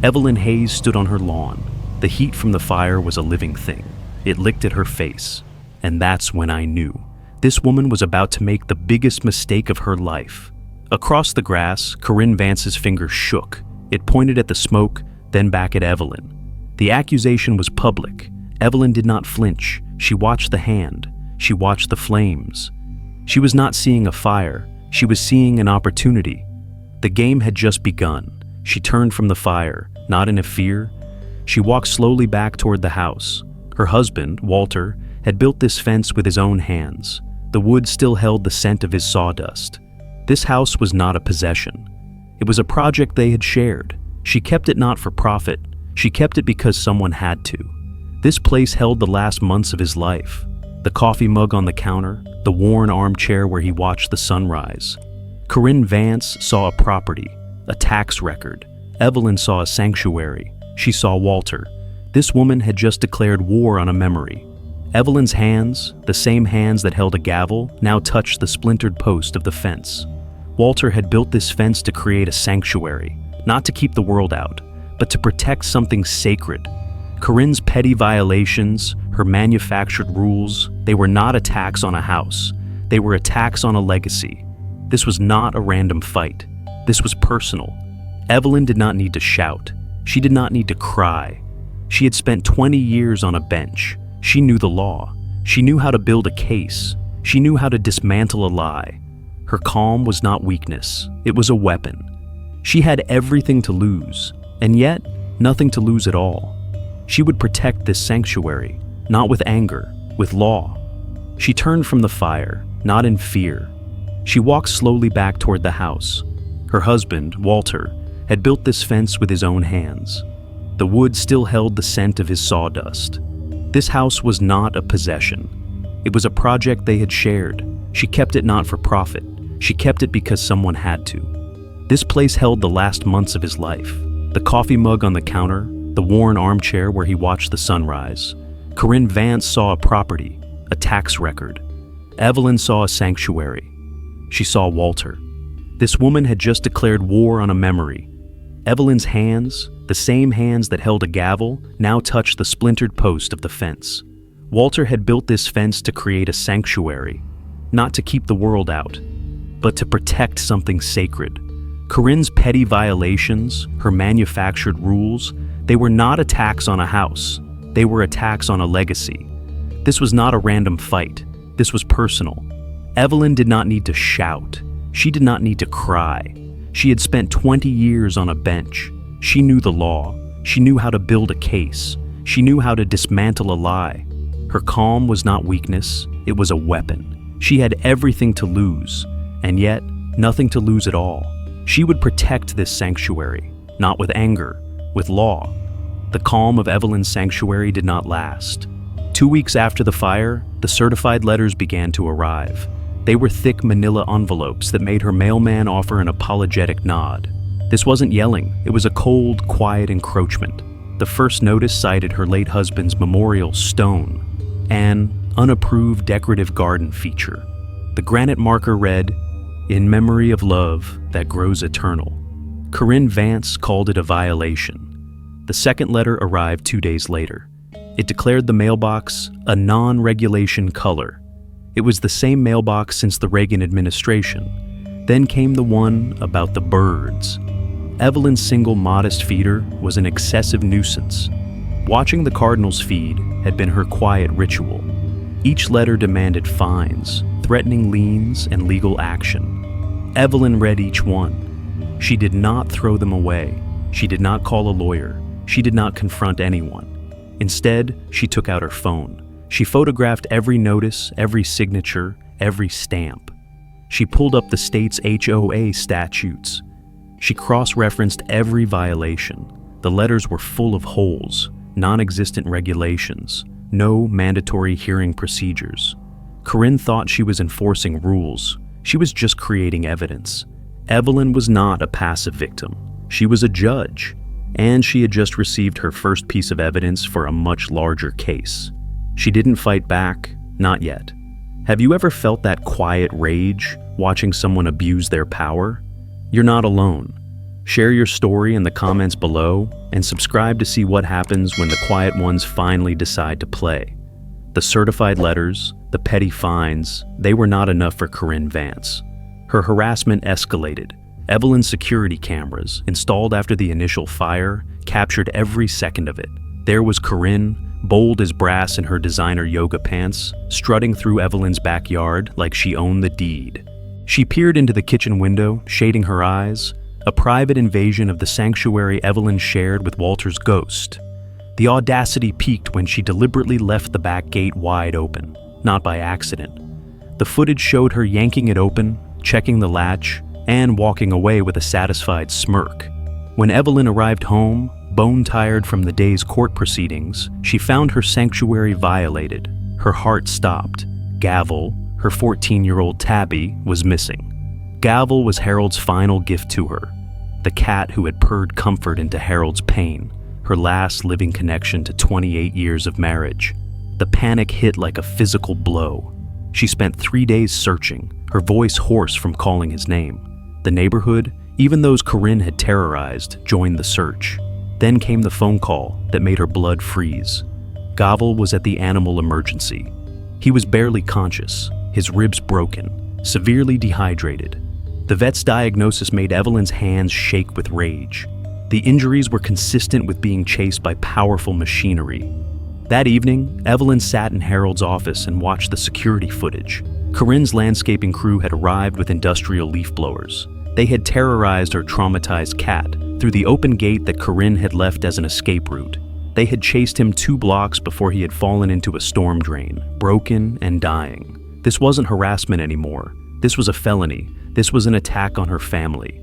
Evelyn Hayes stood on her lawn. The heat from the fire was a living thing. It licked at her face. And that's when I knew. This woman was about to make the biggest mistake of her life. Across the grass, Corinne Vance's finger shook. It pointed at the smoke, then back at Evelyn. The accusation was public. Evelyn did not flinch. She watched the hand. She watched the flames. She was not seeing a fire. She was seeing an opportunity. The game had just begun. She turned from the fire, not in a fear. She walked slowly back toward the house. Her husband, Walter, had built this fence with his own hands. The wood still held the scent of his sawdust. This house was not a possession. It was a project they had shared. She kept it not for profit. She kept it because someone had to. This place held the last months of his life. The coffee mug on the counter, the worn armchair where he watched the sunrise. Corinne Vance saw a property, a tax record. Evelyn saw a sanctuary. She saw Walter. This woman had just declared war on a memory. Evelyn's hands, the same hands that held a gavel, now touched the splintered post of the fence. Walter had built this fence to create a sanctuary, not to keep the world out, but to protect something sacred. Corinne's petty violations, her manufactured rules, they were not attacks on a house. They were attacks on a legacy. This was not a random fight. This was personal. Evelyn did not need to shout. She did not need to cry. She had spent 20 years on a bench. She knew the law. She knew how to build a case. She knew how to dismantle a lie. Her calm was not weakness. It was a weapon. She had everything to lose, and yet nothing to lose at all. She would protect this sanctuary, not with anger, with law. She turned from the fire, not in fear. She walked slowly back toward the house. Her husband, Walter, had built this fence with his own hands. The wood still held the scent of his sawdust. This house was not a possession. It was a project they had shared. She kept it not for profit. She kept it because someone had to. This place held the last months of his life. The coffee mug on the counter, the worn armchair where he watched the sunrise. Corinne Vance saw a property, a tax record. Evelyn saw a sanctuary. She saw Walter. This woman had just declared war on a memory. Evelyn's hands, the same hands that held a gavel, now touched the splintered post of the fence. Walter had built this fence to create a sanctuary, not to keep the world out, but to protect something sacred. Corinne's petty violations, her manufactured rules, they were not attacks on a house. They were attacks on a legacy. This was not a random fight. This was personal. Evelyn did not need to shout. She did not need to cry. She had spent 20 years on a bench. She knew the law. She knew how to build a case. She knew how to dismantle a lie. Her calm was not weakness. It was a weapon. She had everything to lose, and yet nothing to lose at all. She would protect this sanctuary, not with anger, with law. The calm of Evelyn's sanctuary did not last. 2 weeks after the fire, the certified letters began to arrive. They were thick manila envelopes that made her mailman offer an apologetic nod. This wasn't yelling, it was a cold, quiet encroachment. The first notice cited her late husband's memorial stone, an unapproved decorative garden feature. The granite marker read, "In memory of love that grows eternal." Corinne Vance called it a violation. The second letter arrived 2 days later. It declared the mailbox a non-regulation color. It was the same mailbox since the Reagan administration. Then came the one about the birds. Evelyn's single modest feeder was an excessive nuisance. Watching the cardinals feed had been her quiet ritual. Each letter demanded fines, threatening liens, and legal action. Evelyn read each one. She did not throw them away. She did not call a lawyer. She did not confront anyone. Instead, she took out her phone. She photographed every notice, every signature, every stamp. She pulled up the state's HOA statutes. She cross-referenced every violation. The letters were full of holes, non-existent regulations, no mandatory hearing procedures. Corinne thought she was enforcing rules. She was just creating evidence. Evelyn was not a passive victim. She was a judge, and she had just received her first piece of evidence for a much larger case. She didn't fight back, not yet. Have you ever felt that quiet rage watching someone abuse their power? You're not alone. Share your story in the comments below and subscribe to see what happens when the quiet ones finally decide to play. The certified letters, the petty fines, they were not enough for Corinne Vance. Her harassment escalated. Evelyn's security cameras, installed after the initial fire, captured every second of it. There was Corinne, bold as brass in her designer yoga pants, strutting through Evelyn's backyard like she owned the deed. She peered into the kitchen window, shading her eyes, a private invasion of the sanctuary Evelyn shared with Walter's ghost. The audacity peaked when she deliberately left the back gate wide open, not by accident. The footage showed her yanking it open, checking the latch, and walking away with a satisfied smirk. When Evelyn arrived home, bone-tired from the day's court proceedings, she found her sanctuary violated. Her heart stopped. Gavel, her 14-year-old Tabby, was missing. Gavel was Harold's final gift to her, the cat who had purred comfort into Harold's pain, her last living connection to 28 years of marriage. The panic hit like a physical blow. She spent 3 days searching, her voice hoarse from calling his name. The neighborhood, even those Corinne had terrorized, joined the search. Then came the phone call that made her blood freeze. Gavel was at the animal emergency. He was barely conscious, his ribs broken, severely dehydrated. The vet's diagnosis made Evelyn's hands shake with rage. The injuries were consistent with being chased by powerful machinery. That evening, Evelyn sat in Harold's office and watched the security footage. Corinne's landscaping crew had arrived with industrial leaf blowers. They had terrorized her traumatized cat through the open gate that Corinne had left as an escape route. They had chased him 2 blocks before he had fallen into a storm drain, broken and dying. This wasn't harassment anymore. This was a felony. This was an attack on her family.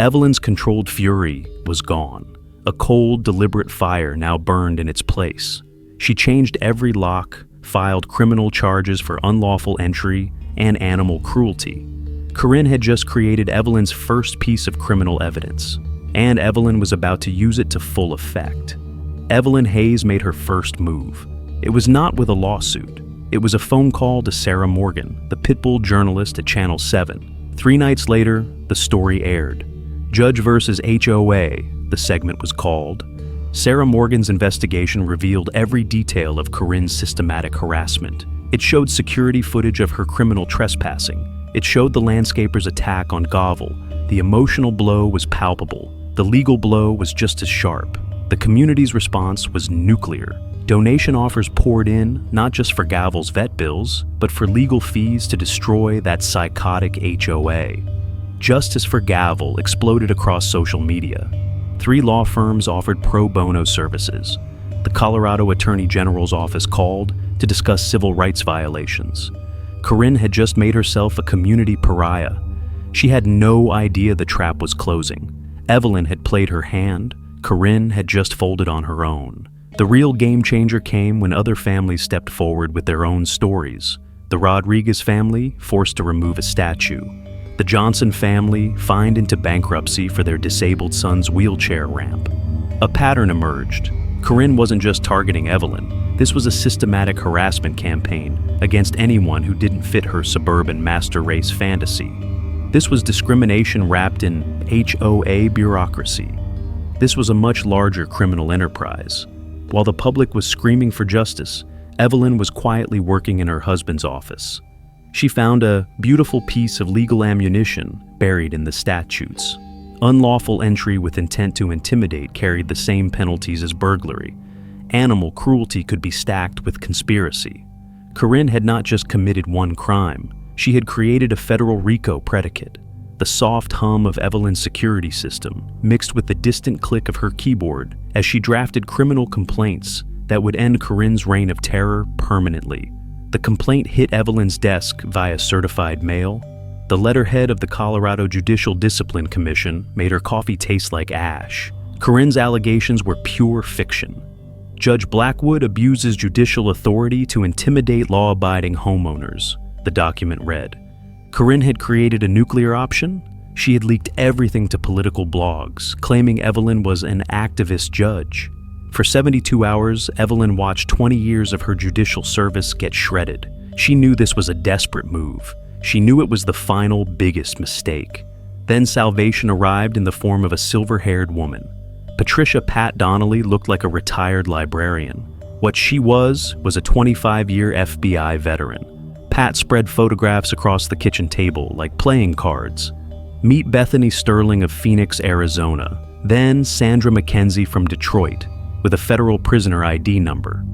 Evelyn's controlled fury was gone. A cold, deliberate fire now burned in its place. She changed every lock, filed criminal charges for unlawful entry and animal cruelty. Corinne had just created Evelyn's first piece of criminal evidence, and Evelyn was about to use it to full effect. Evelyn Hayes made her first move. It was not with a lawsuit. It was a phone call to Sarah Morgan, the pitbull journalist at Channel 7. 3 nights later, the story aired. Judge vs. HOA, the segment was called. Sarah Morgan's investigation revealed every detail of Corinne's systematic harassment. It showed security footage of her criminal trespassing. It showed the landscaper's attack on Gavel. The emotional blow was palpable. The legal blow was just as sharp. The community's response was nuclear. Donation offers poured in, not just for Gavel's vet bills, but for legal fees to destroy that psychotic HOA. Justice for Gavel exploded across social media. 3 law firms offered pro bono services. The Colorado Attorney General's office called to discuss civil rights violations. Corinne had just made herself a community pariah. She had no idea the trap was closing. Evelyn had played her hand. Corinne had just folded on her own. The real game changer came when other families stepped forward with their own stories. The Rodriguez family forced to remove a statue. The Johnson family fined into bankruptcy for their disabled son's wheelchair ramp. A pattern emerged. Corinne wasn't just targeting Evelyn. This was a systematic harassment campaign against anyone who didn't fit her suburban master race fantasy. This was discrimination wrapped in HOA bureaucracy. This was a much larger criminal enterprise. While the public was screaming for justice, Evelyn was quietly working in her husband's office. She found a beautiful piece of legal ammunition buried in the statutes. Unlawful entry with intent to intimidate carried the same penalties as burglary. Animal cruelty could be stacked with conspiracy. Corinne had not just committed one crime, she had created a federal RICO predicate. The soft hum of Evelyn's security system mixed with the distant click of her keyboard as she drafted criminal complaints that would end Corinne's reign of terror permanently. The complaint hit Evelyn's desk via certified mail. The letterhead of the Colorado Judicial Discipline Commission made her coffee taste like ash. Corinne's allegations were pure fiction. Judge Blackwood abuses judicial authority to intimidate law-abiding homeowners, the document read. Corinne had created a nuclear option. She had leaked everything to political blogs, claiming Evelyn was an activist judge. For 72 hours, Evelyn watched 20 years of her judicial service get shredded. She knew this was a desperate move. She knew it was the final, biggest mistake. Then salvation arrived in the form of a silver-haired woman. Patricia Pat Donnelly looked like a retired librarian. What she was a 25-year FBI veteran. Pat spread photographs across the kitchen table like playing cards. Meet Bethany Sterling of Phoenix, Arizona. Then Sandra McKenzie from Detroit, with a federal prisoner ID number.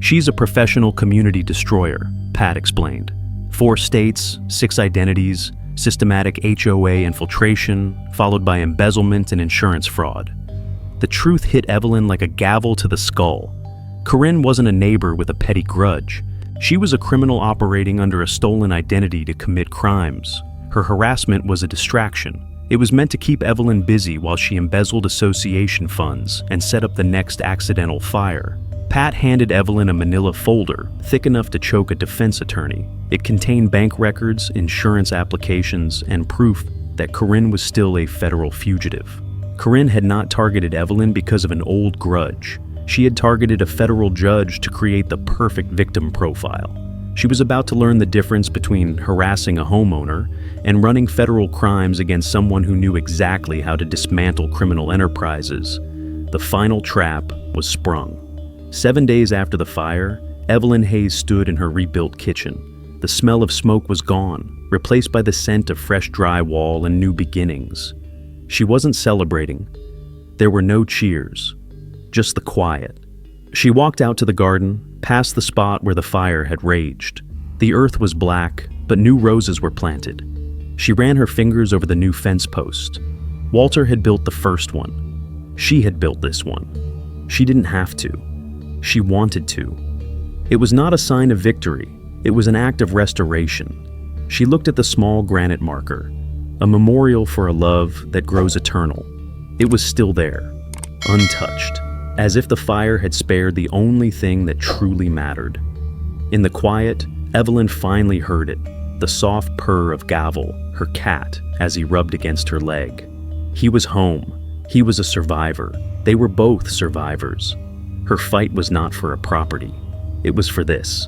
She's a professional community destroyer, Pat explained. 4 states, 6 identities, systematic HOA infiltration, followed by embezzlement and insurance fraud. The truth hit Evelyn like a gavel to the skull. Corinne wasn't a neighbor with a petty grudge. She was a criminal operating under a stolen identity to commit crimes. Her harassment was a distraction. It was meant to keep Evelyn busy while she embezzled association funds and set up the next accidental fire. Pat handed Evelyn a manila folder, thick enough to choke a defense attorney. It contained bank records, insurance applications, and proof that Corinne was still a federal fugitive. Corinne had not targeted Evelyn because of an old grudge. She had targeted a federal judge to create the perfect victim profile. She was about to learn the difference between harassing a homeowner and running federal crimes against someone who knew exactly how to dismantle criminal enterprises. The final trap was sprung. 7 days after the fire, Evelyn Hayes stood in her rebuilt kitchen. The smell of smoke was gone, replaced by the scent of fresh drywall and new beginnings. She wasn't celebrating. There were no cheers, just the quiet. She walked out to the garden, past the spot where the fire had raged. The earth was black, but new roses were planted. She ran her fingers over the new fence post. Walter had built the first one. She had built this one. She didn't have to. She wanted to. It was not a sign of victory. It was an act of restoration. She looked at the small granite marker, a memorial for a love that grows eternal. It was still there, untouched, as if the fire had spared the only thing that truly mattered. In the quiet, Evelyn finally heard it, the soft purr of Gavel, her cat, as he rubbed against her leg. He was home. He was a survivor. They were both survivors. Her fight was not for a property. It was for this.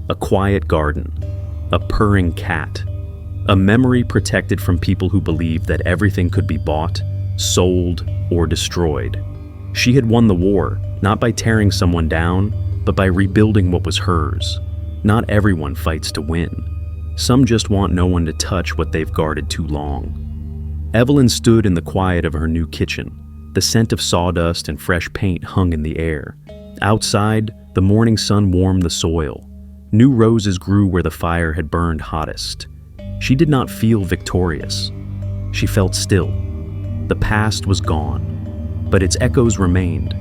A quiet garden. A purring cat. A memory protected from people who believed that everything could be bought, sold, or destroyed. She had won the war, not by tearing someone down, but by rebuilding what was hers. Not everyone fights to win. Some just want no one to touch what they've guarded too long. Evelyn stood in the quiet of her new kitchen. The scent of sawdust and fresh paint hung in the air. Outside, the morning sun warmed the soil. New roses grew where the fire had burned hottest. She did not feel victorious. She felt still. The past was gone, but its echoes remained.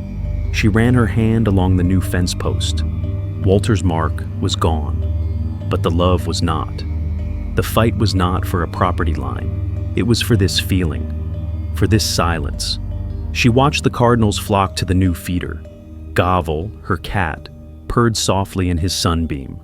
She ran her hand along the new fence post. Walter's mark was gone, but the love was not. The fight was not for a property line. It was for this feeling, for this silence. She watched the cardinals flock to the new feeder. Gavel, her cat, purred softly in his sunbeam.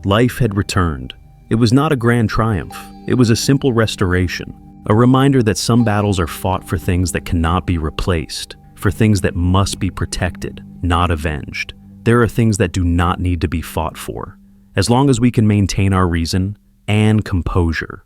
Life had returned. It was not a grand triumph. It was a simple restoration, a reminder that some battles are fought for things that cannot be replaced, for things that must be protected, not avenged. There are things that do not need to be fought for, as long as we can maintain our reason and composure.